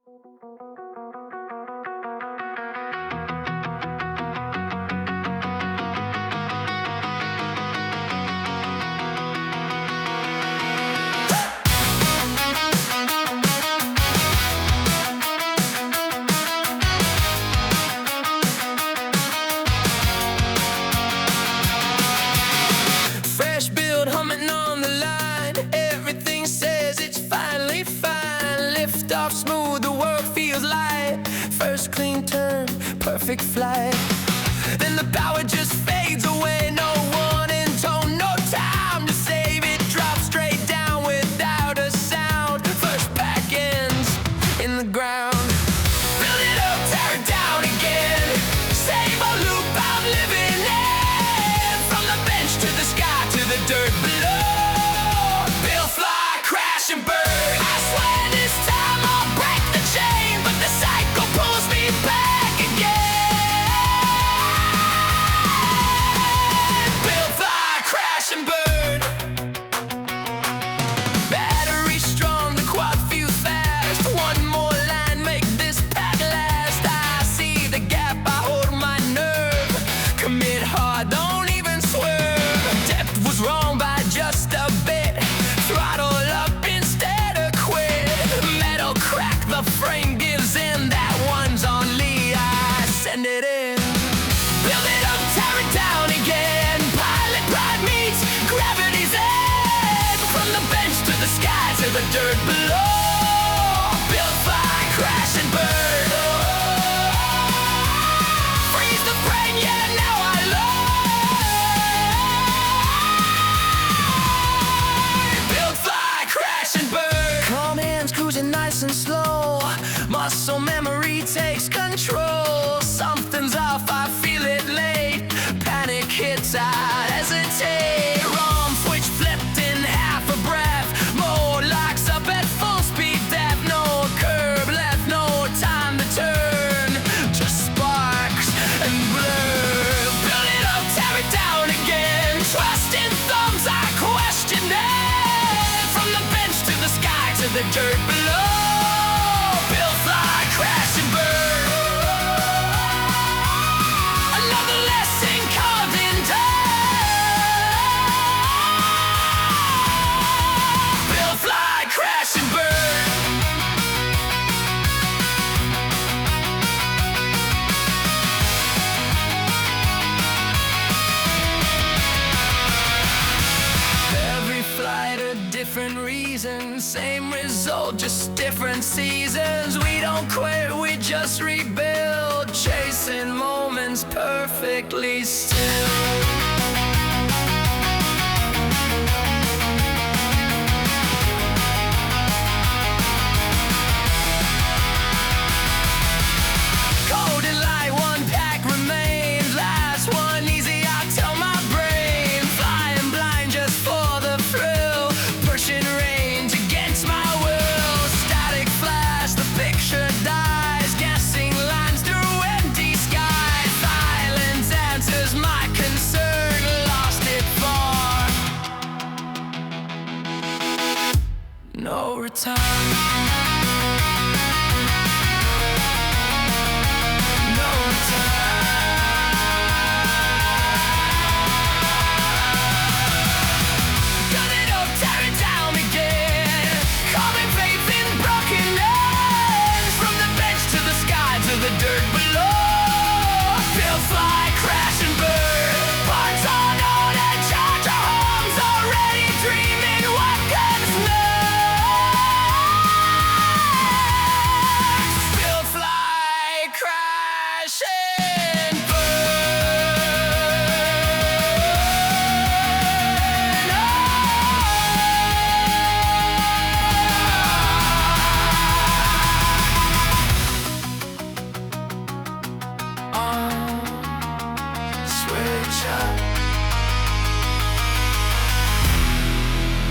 Fresh build humming on the line. Everything says it's finally fine. Lift off smooth, the world feels light. First clean turn, perfect flight. Then the power just fades away. No warning tone, no time to save it. Drops straight down without a sound. First pack ends in the ground. Build it up, tear it down again. Save a loop I'm living in. From the bench to the sky to the dirt below. Build, fly, crash and burn. I swear this time I'll break the chain, but the cycle pulls me back again. Build, fly, crash and burn. Battery strong, the quad feels fast. One more line, make this pack last. I see the gap, I hold my nerve. Commit hard, don't even swerve. Depth was wrong by just a bit. Throttle up instead of quit. Metal crack, the frame gives in. That one's on Lee, I send it in. Build it up, tear it down again. Pilot pride meets gravity's end. From the bench to the sky to the dirt below. Build, fly, crash and burn. Freeze the brain, yeah, now I learn. Build, fly, crash and burn. Calm hands cruising nice and slow. Muscle memory takes control. Something's off, I feel it late. Panic hits, I hesitate. Wrong switch flipped in half a breath. Mode locks up at full speed depth. No curb left, no time to turn. Just sparks and blur. Build it up, tear it down again. Trusting thumbs, I question it. From the bench to the sky to the dirt below. Build, fly, crash and burn. Another lesson carved in dirt. Build, fly, crash and burn. Every flight a different reason. Same result, just different seasons. We don't quit, we just rebuild. Chasing moments perfectly still. Cold and light, one pack remains. Last one easy, I tell my brain. Flying blind just for the thrill. Pushing range against my will. Static flash, the picture dies. Guessing lines through empty skies. Silence answers my concern. Lost it far. No return. No return. Gun it up, tear it down again. Calling faith in broken ends. From the bench to the sky to the dirt below. Build, fly, crash and burn. Parts unknown and charger homes already dreaming. What comes next? Build, fly, crash and burn. Switch up.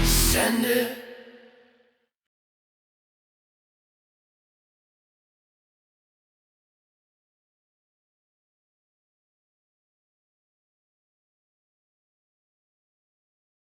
Send it.